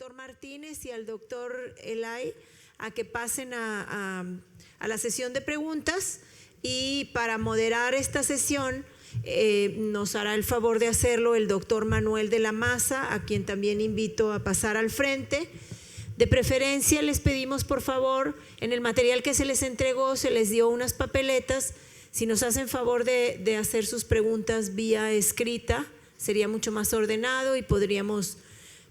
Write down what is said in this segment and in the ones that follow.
doctor Martínez y al doctor Elay a que pasen a la sesión de preguntas, y para moderar esta sesión nos hará el favor de hacerlo el doctor Manuel de la Maza, a quien también invito a pasar al frente. De preferencia les pedimos, por favor, en el material que se les entregó se les dio unas papeletas. Si nos hacen favor de hacer sus preguntas vía escrita, sería mucho más ordenado y podríamos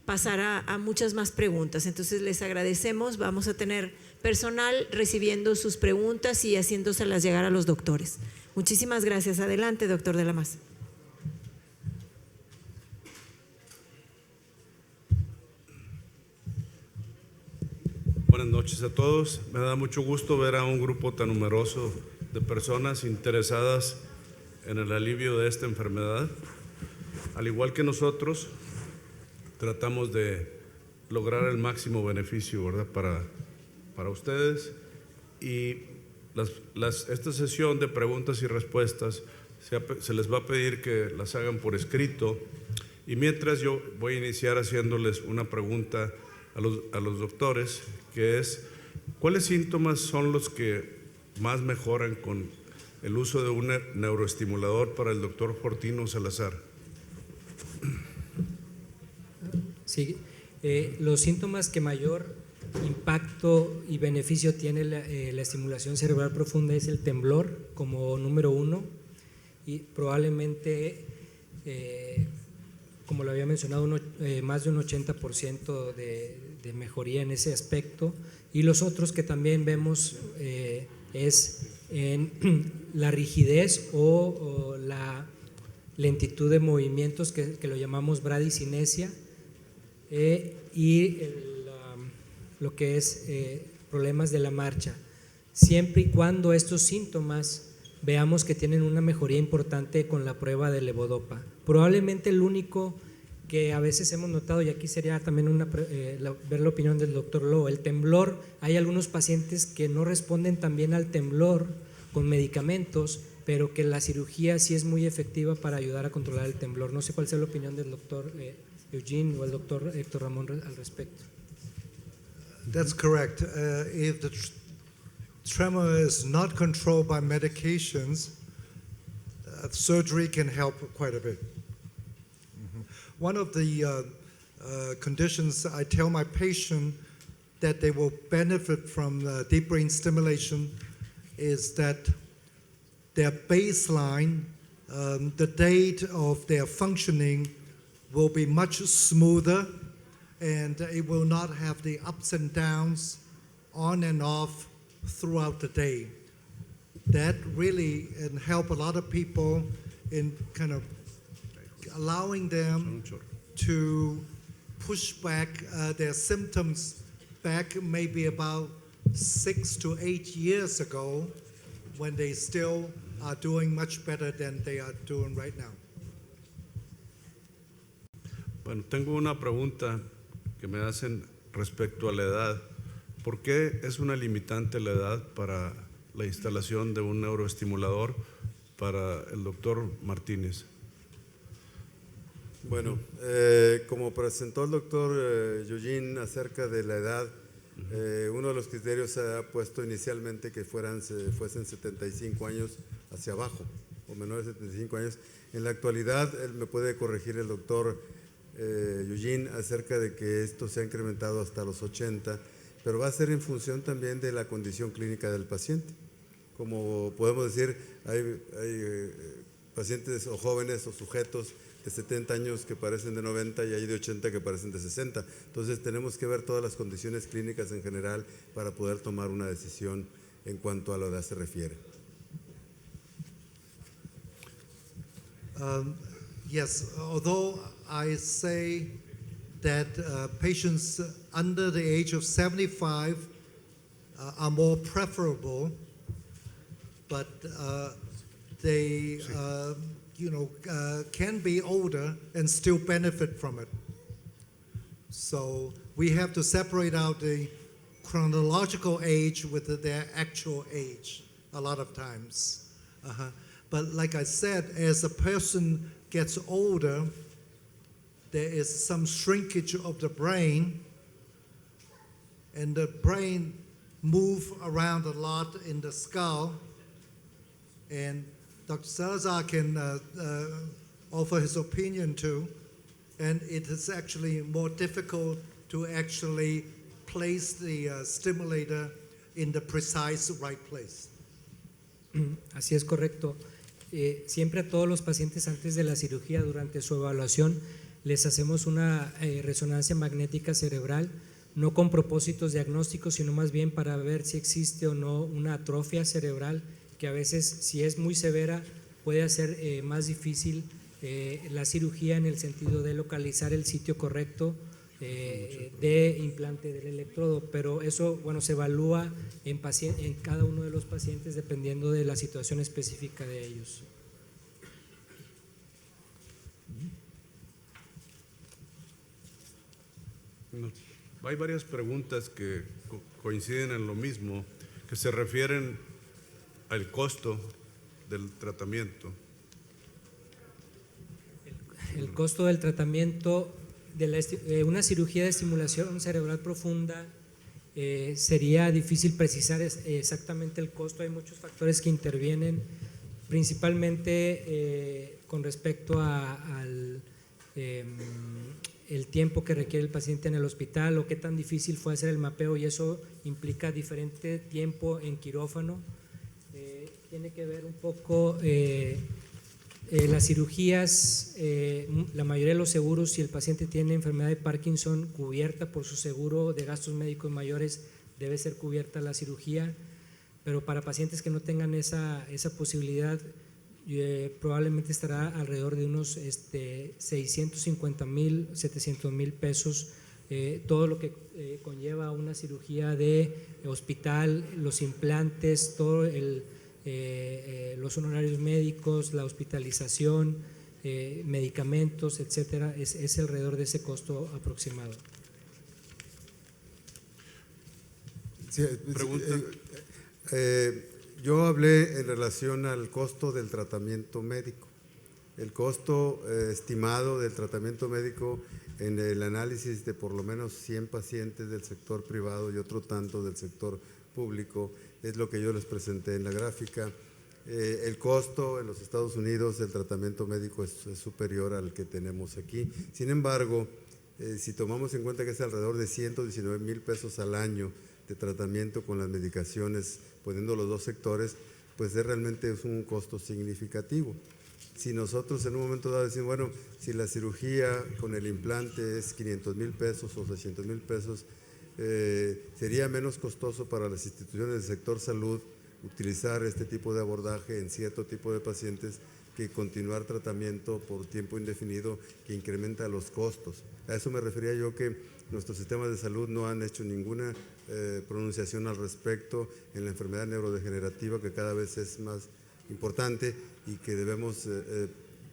pasar a muchas más preguntas. Entonces les agradecemos. Vamos a tener personal recibiendo sus preguntas y haciéndoselas llegar a los doctores. Muchísimas gracias. Adelante, doctor de la Maza. Buenas noches a todos. Me da mucho gusto ver a un grupo tan numeroso de personas interesadas en el alivio de esta enfermedad. Al igual que nosotros, tratamos de lograr el máximo beneficio, ¿verdad?, para ustedes. Y esta sesión de preguntas y respuestas se les va a pedir que las hagan por escrito. Y mientras, yo voy a iniciar haciéndoles una pregunta a los doctores, que es: ¿cuáles síntomas son los que más mejoran con el uso de un neuroestimulador para el doctor Fortino Salazar? Sí, los síntomas que mayor impacto y beneficio tiene la estimulación cerebral profunda es el temblor como número uno, y probablemente, como lo había mencionado, más de un 80% de mejoría en ese aspecto. Y los otros que también vemos es en la rigidez o la lentitud de movimientos, que lo llamamos bradicinesia, y lo que es problemas de la marcha, siempre y cuando estos síntomas veamos que tienen una mejoría importante con la prueba de levodopa. Probablemente el único que a veces hemos notado, y aquí sería también ver la opinión del doctor Lowe, el temblor. Hay algunos pacientes que no responden tan bien al temblor con medicamentos, pero que la cirugía sí es muy efectiva para ayudar a controlar el temblor. No sé cuál sea la opinión del doctor Eugene o el doctor Héctor Ramón al respecto. That's correct. If the tremor is not controlled by medications, surgery can help quite a bit. One of the conditions I tell my patient that they will benefit from deep brain stimulation is that their baseline, the date of their functioning will be much smoother, and it will not have the ups and downs on and off throughout the day. That really can help a lot of people in kind of allowing them to push back their symptoms back maybe about 6 to 8 years ago, when they still are doing much better than they are doing right now. Bueno, tengo una pregunta que me hacen respecto a la edad. ¿Por qué es una limitante la edad para la instalación de un neuroestimulador para el doctor Martínez? Bueno, como presentó el doctor Eugene acerca de la edad, uno de los criterios se ha puesto inicialmente que fuesen 75 años hacia abajo, o menores de 75 años. En la actualidad, él me puede corregir el doctor Eugene acerca de que esto se ha incrementado hasta los 80, pero va a ser en función también de la condición clínica del paciente. Como podemos decir, hay pacientes o jóvenes o sujetos de 70 años que parecen de 90 y hay de 80 que parecen de 60. Entonces tenemos que ver todas las condiciones clínicas en general para poder tomar una decisión en cuanto a la edad se refiere. Yes, although I say that patients under the age of 75 are more preferable, but they can be older and still benefit from it. So we have to separate out the chronological age with their actual age a lot of times. But like I said, as a person gets older, there is some shrinkage of the brain, and the brain move around a lot in the skull. And Dr. Salazar can offer his opinion too. And it is actually more difficult to actually place the stimulator in the precise right place. Así es, correcto. Siempre a todos los pacientes antes de la cirugía, durante su evaluación, les hacemos una resonancia magnética cerebral, no con propósitos diagnósticos, sino más bien para ver si existe o no una atrofia cerebral, que a veces, si es muy severa, puede hacer más difícil la cirugía en el sentido de localizar el sitio correcto de implante del electrodo, pero eso, bueno, se evalúa en cada uno de los pacientes dependiendo de la situación específica de ellos. Hay varias preguntas que coinciden en lo mismo, que se refieren al costo del tratamiento. El costo del tratamiento de una cirugía de estimulación cerebral profunda sería difícil precisar exactamente el costo. Hay muchos factores que intervienen, principalmente con respecto al el tiempo que requiere el paciente en el hospital o qué tan difícil fue hacer el mapeo, y eso implica diferente tiempo en quirófano. Tiene que ver un poco las cirugías, la mayoría de los seguros, si el paciente tiene enfermedad de Parkinson cubierta por su seguro de gastos médicos mayores, debe ser cubierta la cirugía, pero para pacientes que no tengan esa posibilidad, probablemente estará alrededor de unos 650,000, 700,000 pesos, todo lo que conlleva una cirugía de hospital, los implantes, todo los honorarios médicos, la hospitalización, medicamentos, etcétera, es alrededor de ese costo aproximado. Sí, yo hablé en relación al costo del tratamiento médico. El costo estimado del tratamiento médico en el análisis de por lo menos 100 pacientes del sector privado y otro tanto del sector público es lo que yo les presenté en la gráfica. El costo en los Estados Unidos del tratamiento médico es superior al que tenemos aquí. Sin embargo, si tomamos en cuenta que es alrededor de 119,000 pesos al año de tratamiento con las medicaciones, poniendo los dos sectores, pues realmente es un costo significativo. Si nosotros en un momento dado decimos, bueno, si la cirugía con el implante es 500,000 pesos o 600,000 pesos, sería menos costoso para las instituciones del sector salud utilizar este tipo de abordaje en cierto tipo de pacientes que continuar tratamiento por tiempo indefinido que incrementa los costos. A eso me refería yo, que nuestros sistemas de salud no han hecho ninguna pronunciación al respecto en la enfermedad neurodegenerativa, que cada vez es más importante y que debemos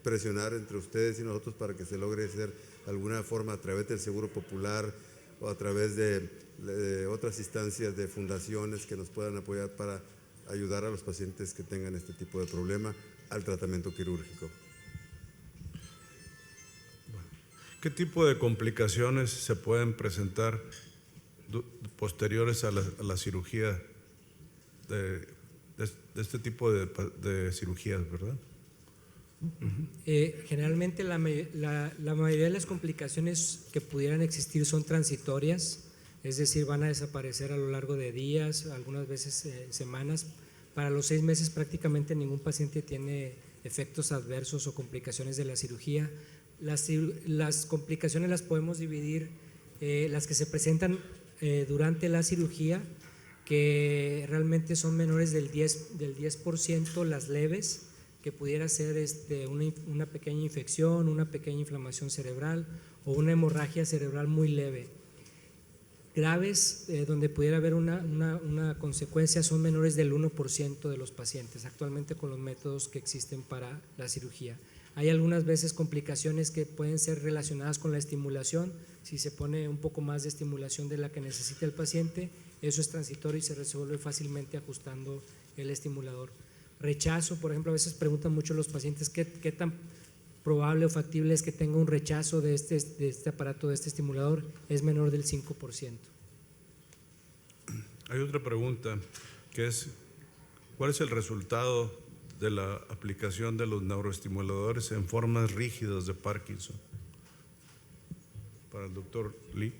presionar entre ustedes y nosotros para que se logre hacer de alguna forma a través del Seguro Popular o a través de otras instancias de fundaciones que nos puedan apoyar para ayudar a los pacientes que tengan este tipo de problema al tratamiento quirúrgico. ¿Qué tipo de complicaciones se pueden presentar posteriores a la cirugía de este tipo de cirugías, verdad? Generalmente la mayoría de las complicaciones que pudieran existir son transitorias, es decir, van a desaparecer a lo largo de días, algunas veces semanas. Para los 6 meses prácticamente ningún paciente tiene efectos adversos o complicaciones de la cirugía. Las complicaciones las podemos dividir, las que se presentan durante la cirugía, que realmente son menores del 10%, las leves, que pudiera ser una pequeña infección, una pequeña inflamación cerebral o una hemorragia cerebral muy leve. Graves, donde pudiera haber una consecuencia, son menores del 1% de los pacientes, actualmente con los métodos que existen para la cirugía. Hay algunas veces complicaciones que pueden ser relacionadas con la estimulación. Si se pone un poco más de estimulación de la que necesita el paciente, eso es transitorio y se resuelve fácilmente ajustando el estimulador. Rechazo, por ejemplo, a veces preguntan mucho los pacientes qué tan probable o factible es que tenga un rechazo de este aparato, de este estimulador. Es menor del 5%. Hay otra pregunta que es, ¿cuál es el resultado de la aplicación de los neuroestimuladores en formas rígidas de Parkinson? Para el doctor Lee.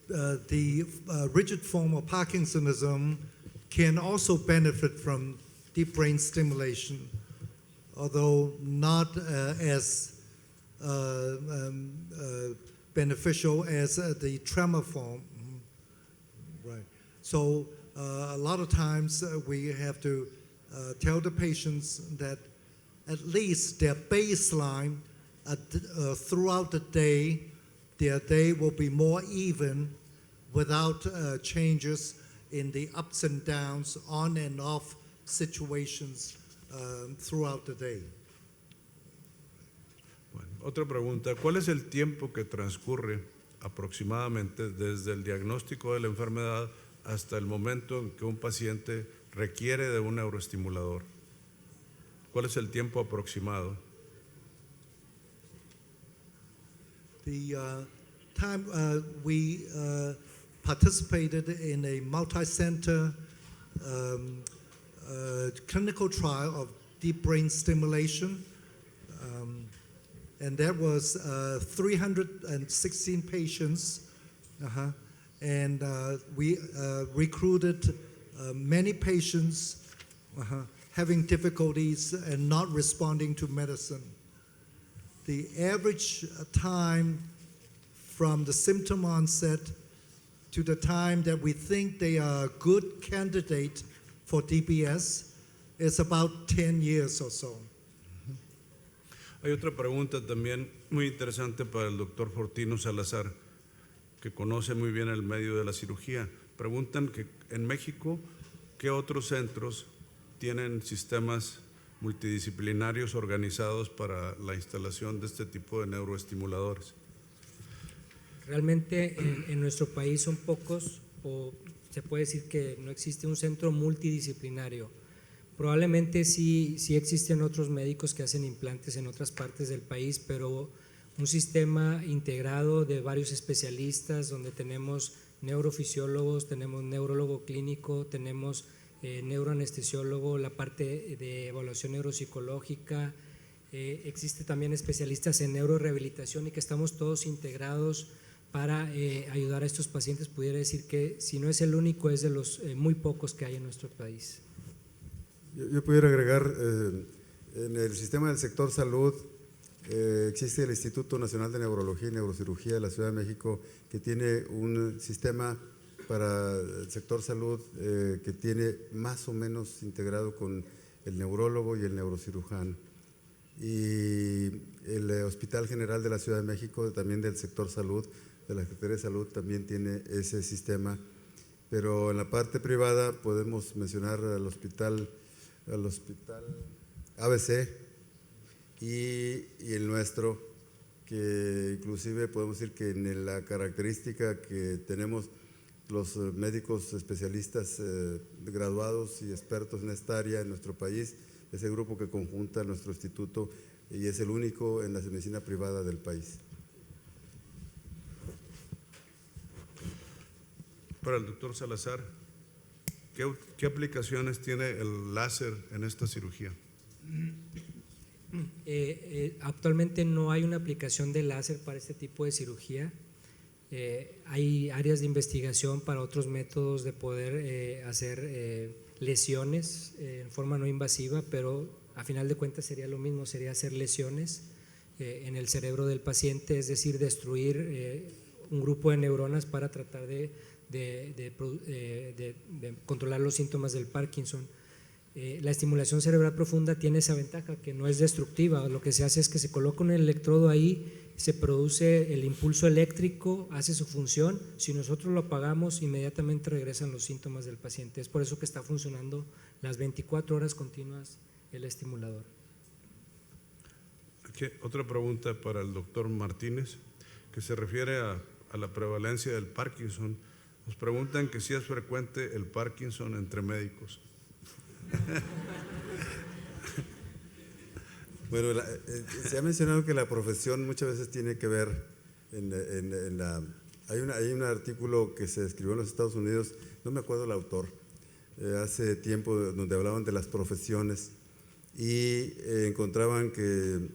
The rigid form of Parkinsonism can also benefit from deep brain stimulation, although not as beneficial as the tremor form. Right. So a lot of times we have to tell the patients that at least their baseline throughout the day, their day will be more even without changes in the ups and downs, on and off situations throughout the day. Bueno, otra pregunta, ¿cuál es el tiempo que transcurre aproximadamente desde el diagnóstico de la enfermedad hasta el momento en que un paciente requiere de un neuroestimulador? ¿Cuál es el tiempo aproximado? The time we participated in a multi-center clinical trial of deep brain stimulation, and that was 316 patients, and we recruited many patients having difficulties and not responding to medicine. The average time from the symptom onset to the time that we think they are a good candidate for DBS is about 10 years or so. Hay otra pregunta también muy interesante para el doctor Fortino Salazar, que conoce muy bien el medio de la cirugía. Preguntan que en México, ¿qué otros centros tienen sistemas multidisciplinarios organizados para la instalación de este tipo de neuroestimuladores? Realmente en nuestro país son pocos, o se puede decir que no existe un centro multidisciplinario. Probablemente sí existen otros médicos que hacen implantes en otras partes del país, pero un sistema integrado de varios especialistas donde tenemos neurofisiólogos, tenemos neurólogo clínico, tenemos neuroanestesiólogo, la parte de evaluación neuropsicológica, existe también especialistas en neurorehabilitación y que estamos todos integrados para ayudar a estos pacientes. Pudiera decir que si no es el único, es de los muy pocos que hay en nuestro país. Yo pudiera agregar, en el sistema del sector salud existe el Instituto Nacional de Neurología y Neurocirugía de la Ciudad de México, que tiene un sistema para el sector salud que tiene más o menos integrado con el neurólogo y el neurocirujano. Y el Hospital General de la Ciudad de México, también del sector salud, de la Secretaría de Salud, también tiene ese sistema. Pero en la parte privada podemos mencionar al hospital ABC y el nuestro, que inclusive podemos decir que en la característica que tenemos los médicos especialistas graduados y expertos en esta área en nuestro país, es el grupo que conjunta nuestro instituto y es el único en la medicina privada del país. Para el doctor Salazar, ¿qué aplicaciones tiene el láser en esta cirugía? Actualmente no hay una aplicación de láser para este tipo de cirugía. Hay áreas de investigación para otros métodos de poder hacer lesiones en forma no invasiva, pero a final de cuentas sería lo mismo, sería hacer lesiones en el cerebro del paciente, es decir, destruir un grupo de neuronas para tratar de controlar los síntomas del Parkinson. La estimulación cerebral profunda tiene esa ventaja, que no es destructiva. Lo que se hace es que se coloca un electrodo ahí, se produce el impulso eléctrico, hace su función. Si nosotros lo apagamos, inmediatamente regresan los síntomas del paciente. Es por eso que está funcionando las 24 horas continuas el estimulador. Aquí, otra pregunta para el doctor Martínez, que se refiere a la prevalencia del Parkinson. Nos preguntan que si es frecuente el Parkinson entre médicos. Bueno, se ha mencionado que la profesión muchas veces tiene que ver en hay un artículo que se escribió en los Estados Unidos, no me acuerdo el autor, hace tiempo, donde hablaban de las profesiones y encontraban que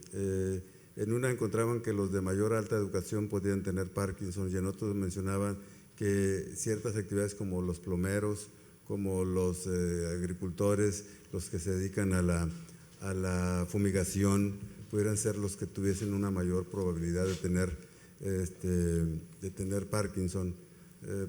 en una encontraban que los de mayor alta educación podían tener Parkinson y en otros mencionaban que ciertas actividades como los plomeros, como los agricultores, los que se dedican a la fumigación, pudieran ser los que tuviesen una mayor probabilidad de tener Parkinson.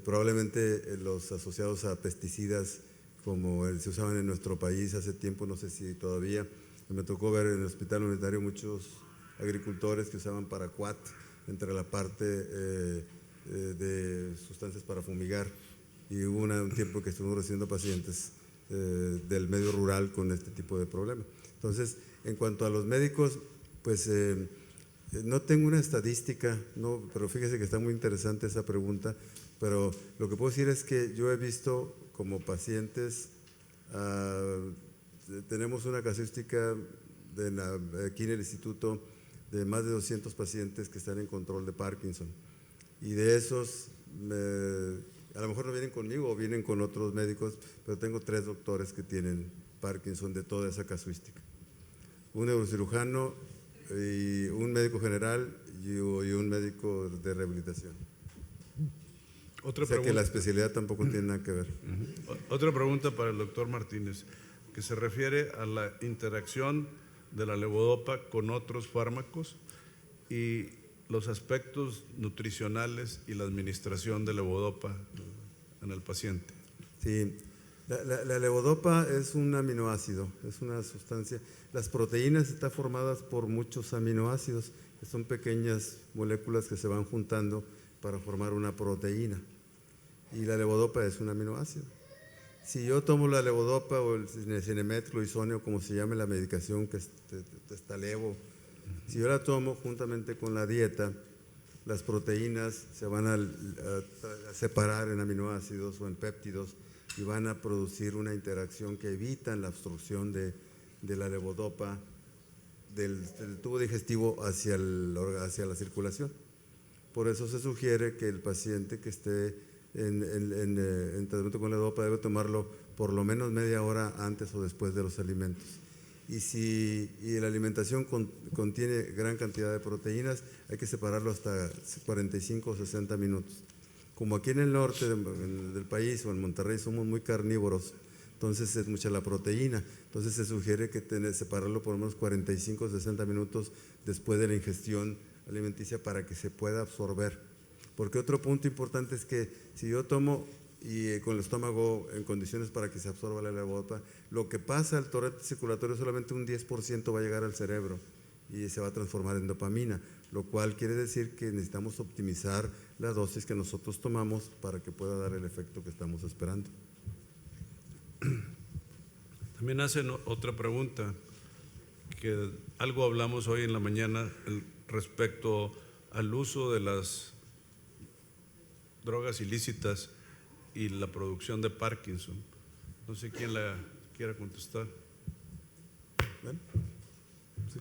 Probablemente los asociados a pesticidas como se usaban en nuestro país hace tiempo, no sé si todavía, me tocó ver en el hospital universitario muchos agricultores que usaban paraquat entre la parte de sustancias para fumigar y hubo un tiempo que estuvimos recibiendo pacientes del medio rural con este tipo de problema. Entonces, en cuanto a los médicos, pues no tengo una estadística, no, pero fíjese que está muy interesante esa pregunta, pero lo que puedo decir es que yo he visto como pacientes, tenemos una casuística aquí en el instituto de más de 200 pacientes que están en control de Parkinson y de esos a lo mejor no vienen conmigo o vienen con otros médicos, pero tengo 3 doctores que tienen Parkinson de toda esa casuística, un neurocirujano y un médico general y un médico de rehabilitación. Otra o sea pregunta. que la especialidad tampoco tiene nada que ver. Otra pregunta para el doctor Martínez, que se refiere a la interacción de la levodopa con otros fármacos y los aspectos nutricionales y la administración de levodopa en el paciente. Sí, la levodopa es un aminoácido, es una sustancia. Las proteínas están formadas por muchos aminoácidos, que son pequeñas moléculas que se van juntando para formar una proteína. Y la levodopa es un aminoácido. Si yo tomo la levodopa o el cinemetlo, isonio, como se llame la medicación, que es Testalevo, si yo la tomo juntamente con la dieta, las proteínas se van a separar en aminoácidos o en péptidos y van a producir una interacción que evita la obstrucción de la levodopa del tubo digestivo hacia la circulación. Por eso se sugiere que el paciente que esté en tratamiento con levodopa debe tomarlo por lo menos media hora antes o después de los alimentos. Y la alimentación contiene gran cantidad de proteínas, hay que separarlo hasta 45 o 60 minutos. Como aquí en el norte del país o en Monterrey somos muy carnívoros, entonces es mucha la proteína, entonces se sugiere que separarlo por lo menos 45 o 60 minutos después de la ingestión alimenticia para que se pueda absorber. Porque otro punto importante es que si yo tomo y con el estómago en condiciones para que se absorba la levodopa, lo que pasa al torrente circulatorio solamente un 10% va a llegar al cerebro y se va a transformar en dopamina, lo cual quiere decir que necesitamos optimizar la dosis que nosotros tomamos para que pueda dar el efecto que estamos esperando. También hacen otra pregunta, que algo hablamos hoy en la mañana respecto al uso de las drogas ilícitas y la producción de Parkinson. No sé quién la quiera contestar. ¿Ven? Sí.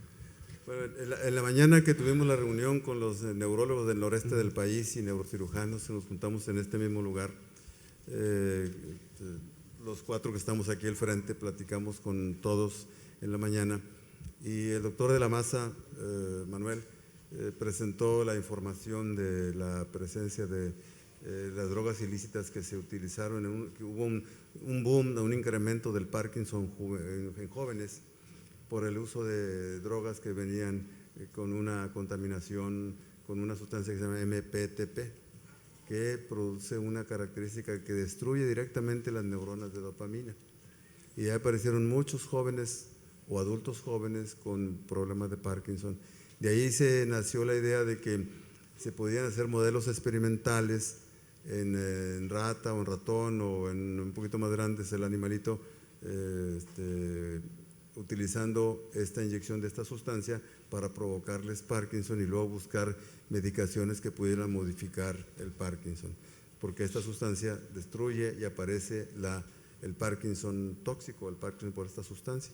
Bueno, en la mañana que tuvimos la reunión con los neurólogos del noreste del país y neurocirujanos, nos juntamos en este mismo lugar. Los 4 que estamos aquí al frente platicamos con todos en la mañana y el doctor de la Maza, Manuel, presentó la información de la presencia de las drogas ilícitas que se utilizaron, que hubo un boom, un incremento del Parkinson en jóvenes por el uso de drogas que venían con una contaminación, con una sustancia que se llama MPTP, que produce una característica que destruye directamente las neuronas de dopamina. Y ya aparecieron muchos jóvenes o adultos jóvenes con problemas de Parkinson. De ahí se nació la idea de que se podían hacer modelos experimentales en rata o en ratón o en un poquito más grandes el animalito, utilizando esta inyección de esta sustancia para provocarles Parkinson y luego buscar medicaciones que pudieran modificar el Parkinson, porque esta sustancia destruye y aparece el Parkinson tóxico, el Parkinson por esta sustancia.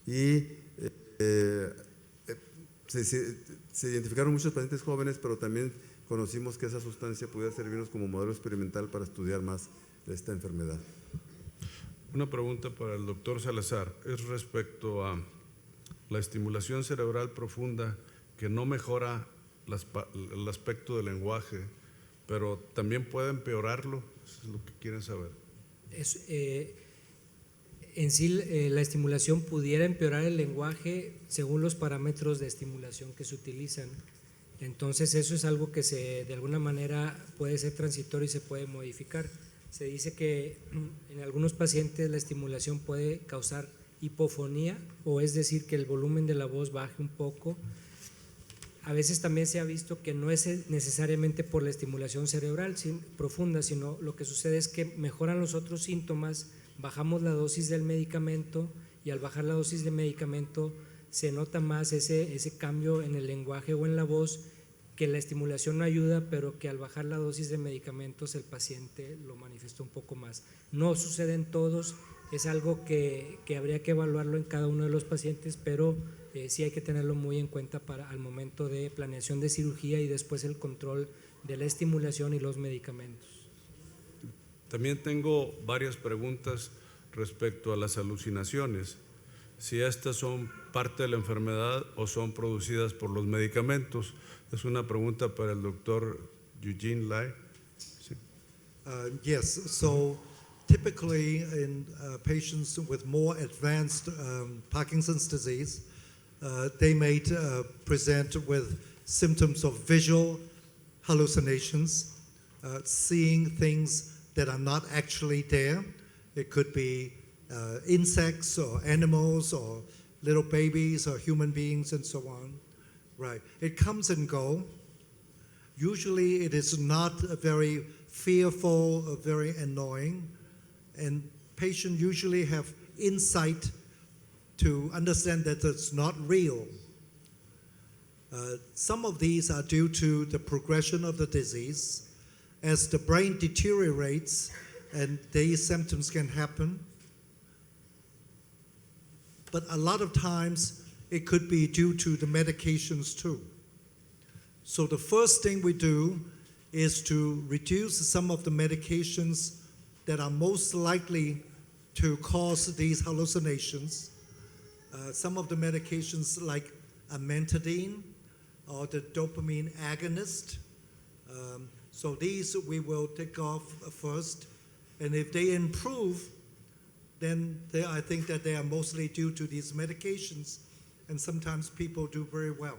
Y se identificaron muchos pacientes jóvenes, pero también conocimos que esa sustancia pudiera servirnos como modelo experimental para estudiar más de esta enfermedad. Una pregunta para el doctor Salazar es respecto a la estimulación cerebral profunda que no mejora el aspecto del lenguaje, pero también puede empeorarlo. Eso es lo que quieren saber. En sí, la estimulación pudiera empeorar el lenguaje según los parámetros de estimulación que se utilizan. Entonces, eso es algo que de alguna manera puede ser transitorio y se puede modificar. Se dice que en algunos pacientes la estimulación puede causar hipofonía, o es decir, que el volumen de la voz baje un poco. A veces también se ha visto que no es necesariamente por la estimulación cerebral profunda, sino lo que sucede es que mejoran los otros síntomas, bajamos la dosis del medicamento y al bajar la dosis de medicamento se nota más ese cambio en el lenguaje o en la voz, que la estimulación no ayuda, pero que al bajar la dosis de medicamentos el paciente lo manifestó un poco más. No sucede en todos, es algo que habría que evaluarlo en cada uno de los pacientes, pero sí hay que tenerlo muy en cuenta al momento de planeación de cirugía y después el control de la estimulación y los medicamentos. También tengo varias preguntas respecto a las alucinaciones, si estas son parte de la enfermedad o son producidas por los medicamentos. Es una pregunta para el doctor Eugene Lai. Sí. Yes, so typically in patients with more advanced Parkinson's disease, they may present with symptoms of visual hallucinations, seeing things that are not actually there. It could be insects or animals or little babies or human beings and so on. Right. It comes and go. Usually it is not very fearful or very annoying, and patients usually have insight to understand that it's not real. Some of these are due to the progression of the disease. As the brain deteriorates, and these symptoms can happen. But a lot of times it could be due to the medications too. So the first thing we do is to reduce some of the medications that are most likely to cause these hallucinations. Some of the medications like amantadine or the dopamine agonist. So these we will take off first, and if they improve, then I think that they are mostly due to these medications, and sometimes people do very well.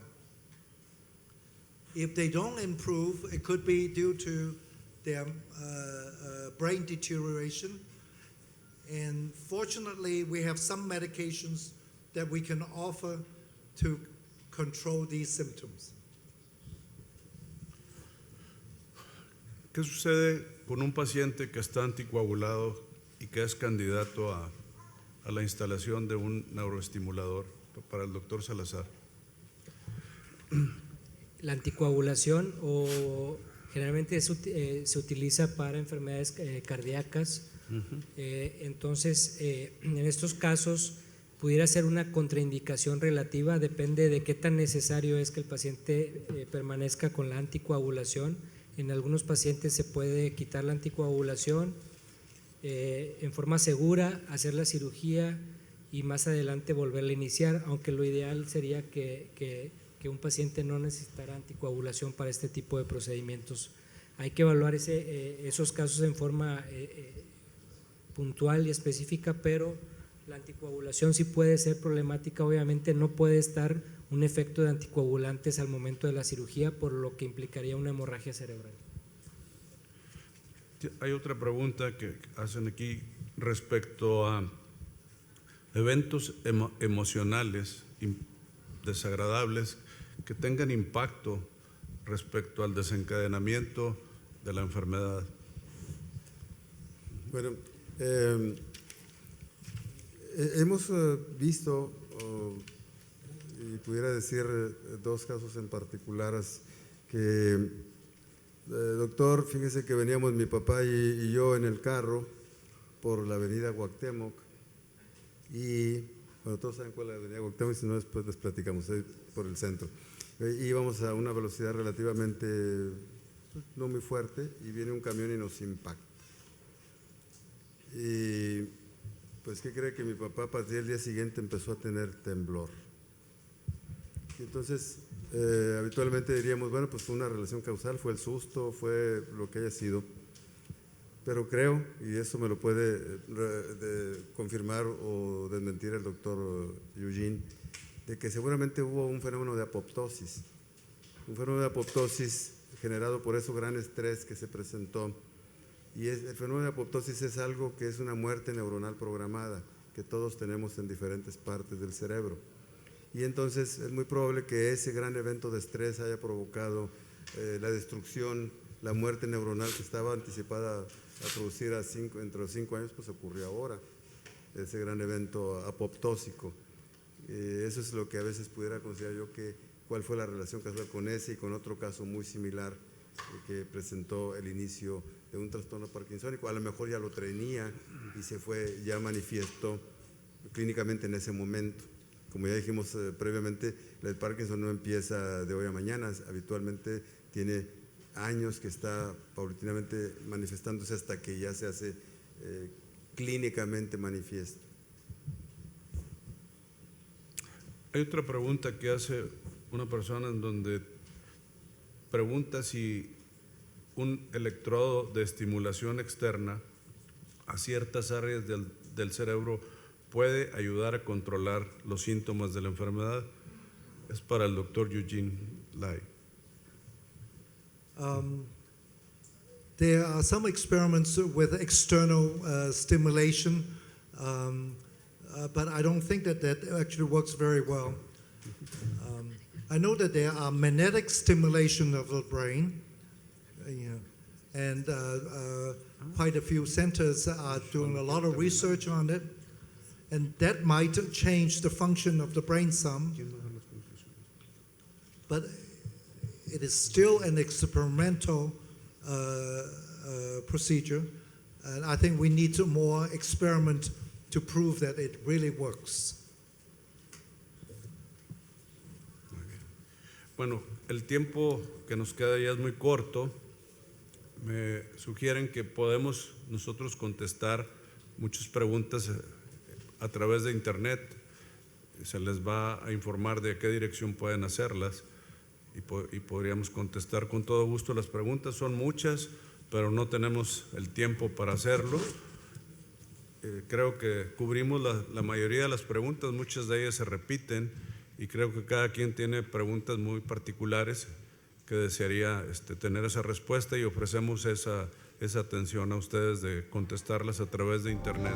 If they don't improve, it could be due to their brain deterioration, and fortunately we have some medications that we can offer to control these symptoms. ¿Qué sucede con un paciente que está anticoagulado y que es candidato a la instalación de un neuroestimulador? Para el doctor Salazar. La anticoagulación generalmente se utiliza para enfermedades cardíacas. Entonces, en estos casos pudiera ser una contraindicación relativa, depende de qué tan necesario es que el paciente permanezca con la anticoagulación. En algunos pacientes se puede quitar la anticoagulación en forma segura, hacer la cirugía y más adelante volverla a iniciar, aunque lo ideal sería que un paciente no necesitara anticoagulación para este tipo de procedimientos. Hay que evaluar esos casos en forma puntual y específica, pero la anticoagulación sí puede ser problemática. Obviamente no puede estar un efecto de anticoagulantes al momento de la cirugía, por lo que implicaría una hemorragia cerebral. Hay otra pregunta que hacen aquí respecto a eventos emocionales desagradables que tengan impacto respecto al desencadenamiento de la enfermedad. Bueno, hemos visto, y pudiera decir dos casos en particulares, que, doctor, fíjese que veníamos mi papá y yo en el carro por la avenida Cuauhtémoc, y bueno, todos saben cuál es la avenida Cuauhtémoc, si no después les platicamos, ahí por el centro. Íbamos a una velocidad relativamente no muy fuerte, y viene un camión y nos impacta. Y pues, ¿qué cree? Que mi papá a partir del día siguiente empezó a tener temblor. Y entonces, habitualmente diríamos, bueno, pues fue una relación causal, fue el susto, fue lo que haya sido. Pero creo, y eso me lo puede confirmar o desmentir el doctor Eugene, de que seguramente hubo un fenómeno de apoptosis. Un fenómeno de apoptosis generado por ese gran estrés que se presentó. Y el fenómeno de apoptosis es algo que es una muerte neuronal programada, que todos tenemos en diferentes partes del cerebro. Y entonces es muy probable que ese gran evento de estrés haya provocado la destrucción, la muerte neuronal que estaba anticipada a producir entre los 5 años, pues ocurrió ahora, ese gran evento apoptósico. Eso es lo que a veces pudiera considerar yo que cuál fue la relación causal con ese y con otro caso muy similar que presentó el inicio de un trastorno parkinsónico. A lo mejor ya lo tenía y ya manifestó clínicamente en ese momento. Como ya dijimos previamente, el Parkinson no empieza de hoy a mañana, habitualmente tiene años que está paulatinamente manifestándose hasta que ya se hace clínicamente manifiesto. Hay otra pregunta que hace una persona en donde pregunta si un electrodo de estimulación externa a ciertas áreas del cerebro puede ayudar a controlar los síntomas de la enfermedad. Es para el doctor Eugene Lai. There are some experiments with external stimulation, but I don't think that actually works very well. I know that there are magnetic stimulation of the brain, and quite a few centers are doing a lot of research on it, and that might change the function of the brain some, but it is still an experimental procedure, and I think we need more experiment to prove that it really works. Bueno, el tiempo que nos queda ya es muy corto. Me sugieren que podemos nosotros contestar muchas preguntas a través de internet. Se les va a informar de qué dirección pueden hacerlas y podríamos contestar con todo gusto las preguntas. Son muchas, pero no tenemos el tiempo para hacerlo. Creo que cubrimos la mayoría de las preguntas, muchas de ellas se repiten y creo que cada quien tiene preguntas muy particulares que desearía tener esa respuesta, y ofrecemos esa atención a ustedes de contestarlas a través de internet.